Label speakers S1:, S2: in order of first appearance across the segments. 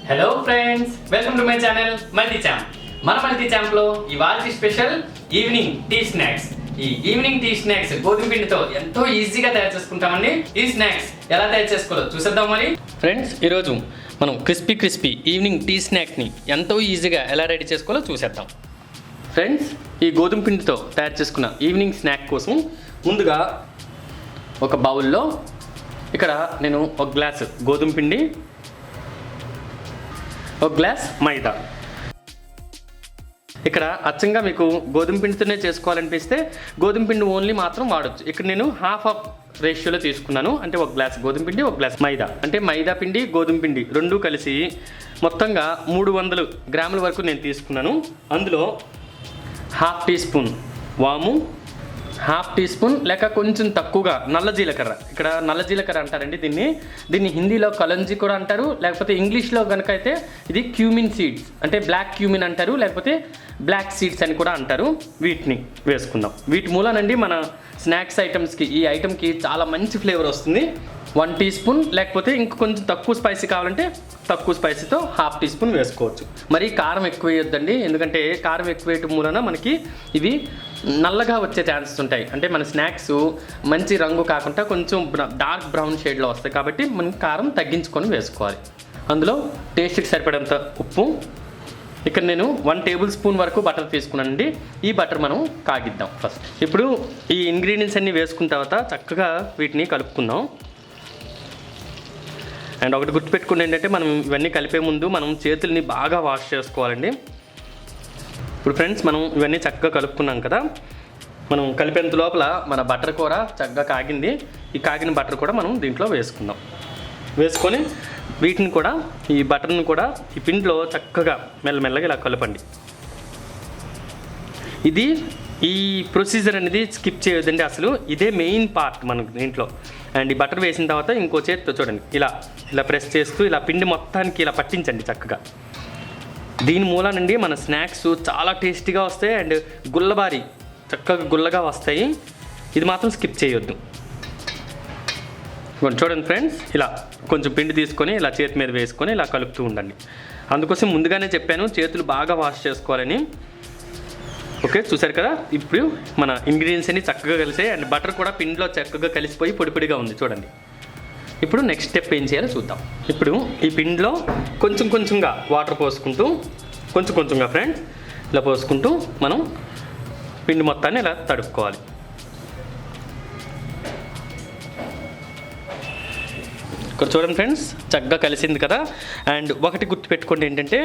S1: Hello friends, welcome to my channel multi champ. మన multi ఛాంప్లో ఇవాళ special evening tea snacks. ఈ evening tea snacks గోధుమ పిండితో ఎంతో ఈజీగా తయారు చేసుకుంటామండి. ఈ స్నాక్స్ ఎలా తయారు చేసుకోవాలో చూసేద్దాం. మరి ఫ్రెండ్స్, ఈరోజు మనం క్రిస్పీ ఈవినింగ్ టీ స్నాక్ని ఎంతో ఈజీగా ఎలా రెడీ చేసుకోవాలో చూసేద్దాం. ఫ్రెండ్స్, ఈ గోధుమ పిండితో తయారు చేసుకున్న ఈవినింగ్ స్నాక్ కోసం ముందుగా ఒక బౌల్లో ఇక్కడ నేను ఒక గ్లాస్ గోధుమ పిండి, ఒక గ్లాస్ మైదా. ఇక్కడ అచ్చంగా మీకు గోధుమ పిండితోనే చేసుకోవాలనిపిస్తే గోధుమ పిండి ఓన్లీ మాత్రం వాడచ్చు. ఇక్కడ నేను హాఫ్ రేషియోలో తీసుకున్నాను. అంటే ఒక గ్లాస్ గోధుమ పిండి, ఒక గ్లాస్ మైదా. అంటే మైదా పిండి, గోధుమ పిండి రెండు కలిసి మొత్తంగా 300 గ్రాముల వరకు నేను తీసుకున్నాను. అందులో హాఫ్ టీ స్పూన్ వాము, హాఫ్ టీ స్పూన్ లేక కొంచెం తక్కువగా నల్ల జీలకర్ర. ఇక్కడ నల్ల జీలకర్ర అంటారండి దీన్ని హిందీలో కలంజీ కూడా అంటారు, లేకపోతే ఇంగ్లీష్లో కనుక అయితే ఇది క్యూమిన్ సీడ్స్ అంటే బ్లాక్ క్యూమిన్ అంటారు, లేకపోతే బ్లాక్ సీడ్స్ అని కూడా అంటారు. వీటిని వేసుకుందాం. వీటి మూలనండి మన స్నాక్స్ ఐటమ్స్కి, ఈ ఐటమ్కి చాలా మంచి ఫ్లేవర్ వస్తుంది. 1 టీ స్పూన్ లేకపోతే ఇంక కొంచెం తక్కువ స్పైసీ కావాలంటే తక్కువ స్పైసీతో హాఫ్ టీ స్పూన్ వేసుకోవచ్చు. మరి కారం ఎక్కువ వేయొద్దండి, ఎందుకంటే కారం ఎక్కువ వేయటం మూలన మనకి ఇవి నల్లగా వచ్చే ఛాన్సెస్ ఉంటాయి. అంటే మన స్నాక్స్ మంచి రంగు కాకుండా కొంచెం డార్క్ బ్రౌన్ షేడ్లో వస్తాయి. కాబట్టి మనం కారం తగ్గించుకొని వేసుకోవాలి. అందులో టేస్ట్కి సరిపడేంత ఉప్పు. ఇక్కడ నేను 1 టేబుల్ స్పూన్ వరకు బటర్ తీసుకున్నానండి. ఈ బటర్ మనం కాగిద్దాం ఫస్ట్. ఇప్పుడు ఈ ఇంగ్రీడియంట్స్ అన్నీ వేసుకున్న తర్వాత చక్కగా వీటిని కలుపుకుందాం. అండ్ ఒకటి గుర్తుపెట్టుకుని ఏంటంటే మనం ఇవన్నీ కలిపే ముందు మనం చేతుల్ని బాగా వాష్ చేసుకోవాలండి. ఇప్పుడు ఫ్రెండ్స్, మనం ఇవన్నీ చక్కగా కలుపుకున్నాం కదా. మనం కలిపేంత లోపల మన బటర్ కూర చక్కగా కాగింది. ఈ కాగిన బటర్ కూడా మనం దీంట్లో వేసుకుందాం. వేసుకొని వీటిని కూడా, ఈ బటర్ని కూడా ఈ పిండిలో చక్కగా మెల్లమెల్లగా ఇలా కలపండి. ఈ ప్రొసీజర్ అనేది స్కిప్ చేయొద్దండి అసలు. ఇదే మెయిన్ పార్ట్ మనకు దీంట్లో. అండ్ ఈ బటర్ వేసిన తర్వాత ఇంకో చేతితో చూడండి ఇలా ప్రెస్ చేస్తూ ఇలా పిండి మొత్తానికి ఇలా పట్టించండి చక్కగా. దీని మూలానండి మన స్నాక్స్ చాలా టేస్టీగా వస్తాయి అండ్ గుల్లబారి చక్కగా గుల్లగా వస్తాయి. ఇది మాత్రం స్కిప్ చేయొద్దు. చూడండి ఫ్రెండ్స్, ఇలా కొంచెం పిండి తీసుకొని ఇలా చేతి మీద వేసుకొని ఇలా కలుపుతూ ఉండండి. అందుకోసం ముందుగానే చెప్పాను చేతులు బాగా వాష్ చేసుకోవాలని. ఓకే, చూసారు కదా. ఇప్పుడు మన ఇంగ్రీడియంట్స్ అన్ని చక్కగా కలిసాయి అండ్ బటర్ కూడా పిండిలో చక్కగా కలిసిపోయి పొడిగా ఉంది చూడండి. ఇప్పుడు నెక్స్ట్ స్టెప్ ఏం చేయాలో చూద్దాం. ఇప్పుడు ఈ పిండిలో కొంచెంగా వాటర్ పోసుకుంటూ కొంచెంగా ఫ్రెండ్స్ ఇలా పోసుకుంటూ మనం పిండి మొత్తాన్ని ఇలా తడుపుకోవాలి. ఇక్కడ చూడండి ఫ్రెండ్స్, చక్కగా కలిసింది కదా. అండ్ ఒకటి గుర్తుపెట్టుకోండి ఏంటంటే,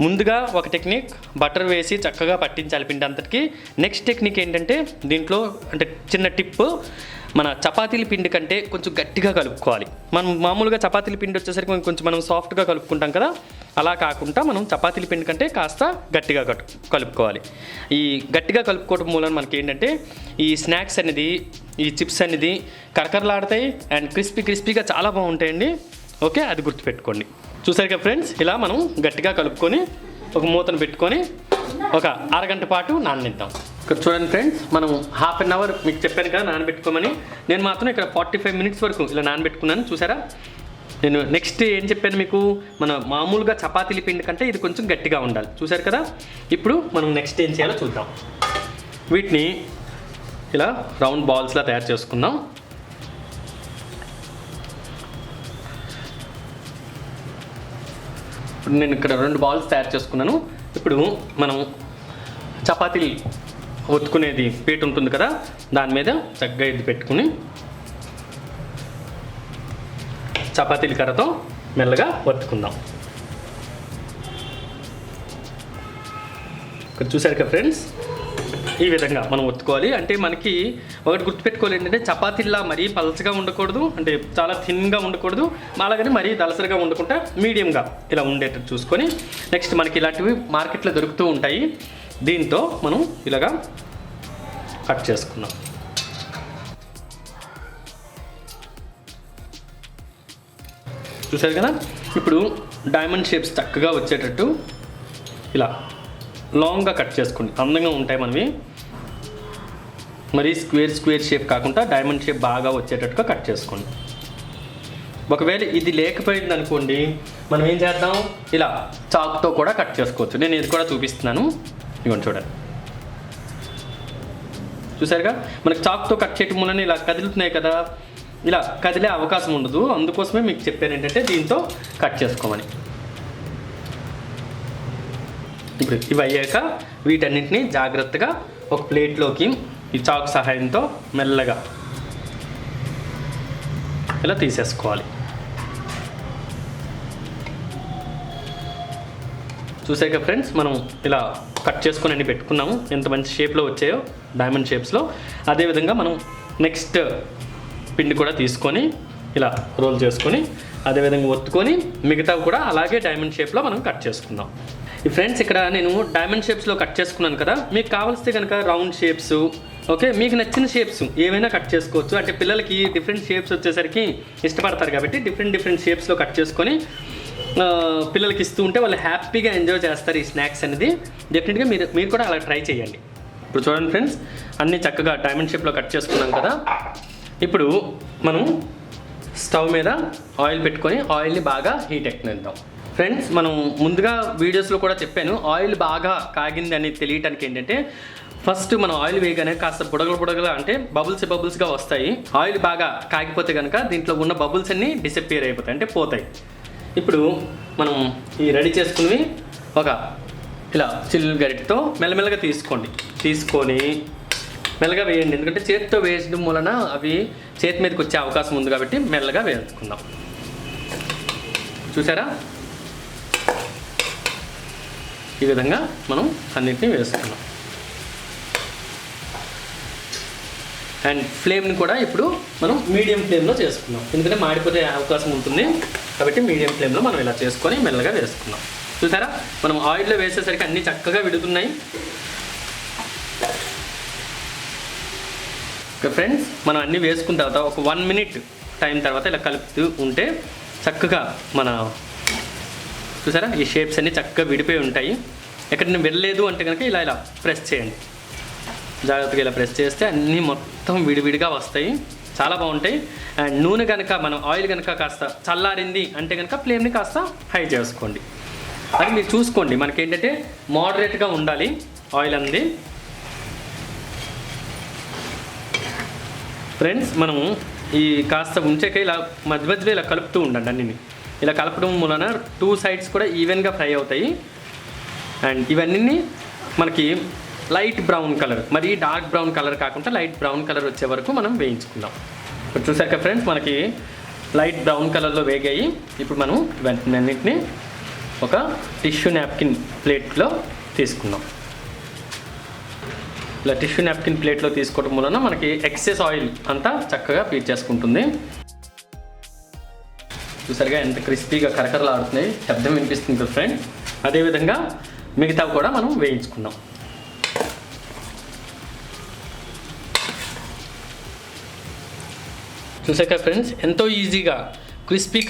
S1: ముందుగా ఒక టెక్నిక్ బటర్ వేసి చక్కగా పట్టించాలి పిండి అంతటికి. నెక్స్ట్ టెక్నిక్ ఏంటంటే దీంట్లో అంటే చిన్న టిప్, మన చపాతీల పిండి కంటే కొంచెం గట్టిగా కలుపుకోవాలి. మనం మామూలుగా చపాతీల పిండి వచ్చేసరికి కొంచెం మనం సాఫ్ట్గా కలుపుకుంటాం కదా, అలా కాకుండా మనం చపాతీల పిండి కంటే కాస్త గట్టిగా కలుపుకోవాలి. ఈ గట్టిగా కలుపుకోవడం మూలన మనకి ఏంటంటే ఈ స్నాక్స్ అనేది, ఈ చిప్స్ అనేది కరకరలాడతాయి అండ్ క్రిస్పీగా చాలా బాగుంటాయండి. ఓకే, అది గుర్తుపెట్టుకోండి. చూసారు కదా ఫ్రెండ్స్, ఇలా మనం గట్టిగా కలుపుకొని ఒక మూతను పెట్టుకొని ఒక అరగంట పాటు నాననిద్దాం. ఇక్కడ చూడండి ఫ్రెండ్స్, మనం హాఫ్ అన్ అవర్ మీకు చెప్పాను కదా నానబెట్టుకోమని. నేను మాత్రం ఇక్కడ 45 మినిట్స్ వరకు ఇలా నానబెట్టుకున్నాను. చూసారా, నేను నెక్స్ట్ ఏం చెప్పాను మీకు, మన మామూలుగా చపాతీల పిండి కంటే ఇది కొంచెం గట్టిగా ఉండాలి. చూసారు కదా. ఇప్పుడు మనం నెక్స్ట్ ఏం చేయాలో చూద్దాం. వీటిని ఇలా రౌండ్ బాల్స్లా తయారు చేసుకుందాం. ఇప్పుడు నేను ఇక్కడ 2 బాల్స్ తయారు చేసుకున్నాను. ఇప్పుడు మనం చపాతీలు ఒత్తుకునేది పీట ఉంటుంది కదా, దాని మీద చక్కగా ఇది పెట్టుకుని చపాతీల కర్రతో మెల్లగా ఒత్తుకుందాం. ఇక్కడ చూసారు కదా ఫ్రెండ్స్, ఈ విధంగా మనం ఒత్తుకోవాలి. అంటే మనకి ఒకటి గుర్తుపెట్టుకోవాలి ఏంటంటే, చపాతీల్లా మరీ పలచగా ఉండకూడదు, అంటే చాలా థిన్గా ఉండకూడదు, అలాగని మరీ దలసరిగా ఉండకుండా మీడియంగా ఇలా ఉండేటట్టు చూసుకొని, నెక్స్ట్ మనకి ఇలాంటివి మార్కెట్లో దొరుకుతూ ఉంటాయి. దీంతో మనం ఇలాగా కట్ చేసుకుందాం. చూసారు కదా. ఇప్పుడు డైమండ్ షేప్స్ చక్కగా వచ్చేటట్టు ఇలా లాంగ్గా కట్ చేసుకోండి. అందంగా ఉంటాయి మనవి. మరీ స్క్వేర్ షేప్ కాకుండా డైమండ్ షేప్ బాగా వచ్చేటట్టుగా కట్ చేసుకోండి. ఒకవేళ ఇది లేకపోయింది అనుకోండి, మనం ఏం చేద్దాం, ఇలా చాక్తో కూడా కట్ చేసుకోవచ్చు. నేను ఇది కూడా చూపిస్తున్నాను, ఇదిగోండి చూడండి. చూసారుగా, మనకు చాక్తో కట్ చేయటం వలన ఇలా కదులుతున్నాయి కదా, ఇలా కదిలే అవకాశం ఉండదు. అందుకోసమే మీకు చెప్పాను ఏంటంటే దీంతో కట్ చేసుకోమని. ఇప్పుడు ఇవి అయ్యాక వీటన్నింటినీ జాగ్రత్తగా ఒక ప్లేట్లోకి ఈ చాకు సహాయంతో మెల్లగా ఇలా తీసేసుకోవాలి. చూసాక ఫ్రెండ్స్, మనం ఇలా కట్ చేసుకొని అన్ని పెట్టుకున్నాము. ఎంత మంచి షేప్లో వచ్చాయో, డైమండ్ షేప్స్లో. అదేవిధంగా మనం నెక్స్ట్ పిండి కూడా తీసుకొని ఇలా రోల్ చేసుకొని అదేవిధంగా ఒత్తుకొని మిగతావి కూడా అలాగే డైమండ్ షేప్లో మనం కట్ చేసుకుందాం. ఈ ఫ్రెండ్స్, ఇక్కడ నేను డైమండ్ షేప్స్లో కట్ చేసుకున్నాను కదా, మీకు కావాల్స్తే కనుక రౌండ్ షేప్స్, ఓకే, మీకు నచ్చిన షేప్స్ ఏవైనా కట్ చేసుకోవచ్చు. అంటే పిల్లలకి డిఫరెంట్ షేప్స్ వచ్చేసరికి ఇష్టపడతారు కాబట్టి డిఫరెంట్ షేప్స్లో కట్ చేసుకొని పిల్లలకి ఇస్తూ ఉంటే వాళ్ళు హ్యాపీగా ఎంజాయ్ చేస్తారు ఈ స్నాక్స్ అనేది. డెఫినెట్గా మీరు కూడా అలా ట్రై చేయండి. ఇప్పుడు చూడండి ఫ్రెండ్స్, అన్నీ చక్కగా డైమండ్ షేప్లో కట్ చేసుకున్నాం కదా. ఇప్పుడు మనం స్టవ్ మీద ఆయిల్ పెట్టుకొని ఆయిల్ని బాగా హీట్ ఎక్కనిద్దాం. ఫ్రెండ్స్, మనం ముందుగా వీడియోస్లో కూడా చెప్పాను, ఆయిల్ బాగా కాగింది అని తెలియటానికి ఏంటంటే, ఫస్ట్ మనం ఆయిల్ వేయగానే కాస్త బుడగలు అంటే బబుల్స్గా వస్తాయి. ఆయిల్ బాగా కాగిపోతే కనుక దీంట్లో ఉన్న బబుల్స్ అన్నీ డిసప్పియర్ అయిపోతాయి, అంటే పోతాయి. ఇప్పుడు మనం ఈ రెడీ చేసుకుని ఒక ఇలా చిల్లు గరిటతో మెల్లమెల్లగా తీసుకొని మెల్లగా వేయండి. ఎందుకంటే చేతితో వేయడం వలన అవి చేతి మీదకి వచ్చే అవకాశం ఉంది కాబట్టి మెల్లగా వేసుకుందాం. చూసారా, ఈ విధంగా మనం అన్నింటినీ వేసుకున్నాం. అండ్ ఫ్లేమ్ని కూడా ఇప్పుడు మనం మీడియం ఫ్లేమ్లో చేసుకున్నాం, ఎందుకంటే మాడిపోతే అవకాశం ఉంటుంది కాబట్టి మీడియం ఫ్లేమ్లో మనం ఇలా చేసుకొని మెల్లగా వేసుకున్నాం. చూసారా, మనం ఆయిల్లో వేసేసరికి అన్నీ చక్కగా విడుతున్నాయి. ఫ్రెండ్స్, మనం అన్నీ వేసుకున్న తర్వాత ఒక 1 minute టైం తర్వాత ఇలా కలుపుతూ ఉంటే చక్కగా మన చూసారా ఈ షేప్స్ అన్నీ చక్కగా విడిపోయి ఉంటాయి. ఎక్కడైనా వెళ్ళలేదు అంటే కనుక ఇలా ప్రెస్ చేయండి. జాగ్రత్తగా ఇలా ప్రెస్ చేస్తే అన్నీ మొత్తం విడివిడిగా వస్తాయి, చాలా బాగుంటాయి. అండ్ నూనె కనుక మనం ఆయిల్ కనుక కాస్త చల్లారింది అంటే కనుక ఫ్లేమ్ని కాస్త హై చేసుకోండి. అది మీరు చూసుకోండి, మనకేంటంటే మోడరేట్గా ఉండాలి ఆయిల్ అనేది. ఫ్రెండ్స్, మనము ఈ కాస్త ఉంచాక ఇలా మధ్యలో ఇలా కలుపుతూ ఉండండి. అన్నీ ఇలా కలపడం వలన 2 sides కూడా ఈవెన్గా ఫ్రై అవుతాయి. అండ్ ఇవన్నీ మనకి లైట్ బ్రౌన్ కలర్, మరి డార్క్ బ్రౌన్ కలర్ కాకుండా లైట్ బ్రౌన్ కలర్ వచ్చే వరకు మనం వేయించుకుందాం. ఇప్పుడు చూసాక ఫ్రెండ్స్, మనకి లైట్ బ్రౌన్ కలర్లో వేగాయి. ఇప్పుడు మనం ఇవన్నింటినీ ఒక టిష్యూ నాప్కిన్ ప్లేట్లో తీసుకుందాం. ఇలా టిష్యూ నాప్కిన్ ప్లేట్లో తీసుకోవడం వలన మనకి ఎక్సెస్ ఆయిల్ అంతా చక్కగా పీల్ చేసుకుంటుంది. చూసారుగా ఎంత క్రిస్పీగా కరకరలాడుతున్నాయి, శబ్దం వినిపిస్తుంది కదా ఫ్రెండ్స్. అదేవిధంగా మిగతావి కూడా మనం వేయించుకుందాం. చూసాక ఫ్రెండ్స్, ఎంతో ఈజీగా క్రిస్పీ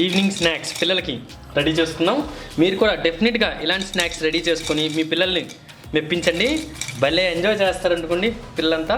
S1: ఈవినింగ్ స్నాక్స్ పిల్లలకి రెడీ చేసుకున్నాం. మీరు కూడా డెఫినెట్గా ఇలాంటి స్నాక్స్ రెడీ చేసుకొని మీ పిల్లల్ని మెప్పించండి, భలే ఎంజాయ్ చేస్తారనుకోండి పిల్లలంతా.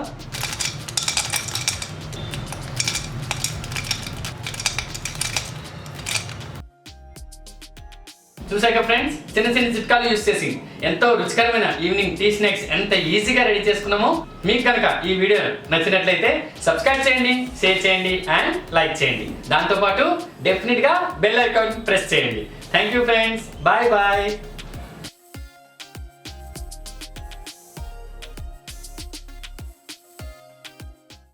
S1: చూసాక ఫ్రెండ్స్, చిన్న చిట్కాలు యూజ్ చేసి ఎంతో రుచికరమైన ఈవినింగ్ టీ స్నాక్స్ ఎంత ఈజీగా రెడీ చేసుకున్నామో. మీకు కనుక ఈ వీడియో నచ్చినట్లయితే సబ్స్క్రైబ్ చేయండి, షేర్ చేయండి అండ్ లైక్ చేయండి. దాంతోపాటు డెఫినెట్గా బెల్ ఐకాన్ ప్రెస్ చేయండి. Thank you friends, bye.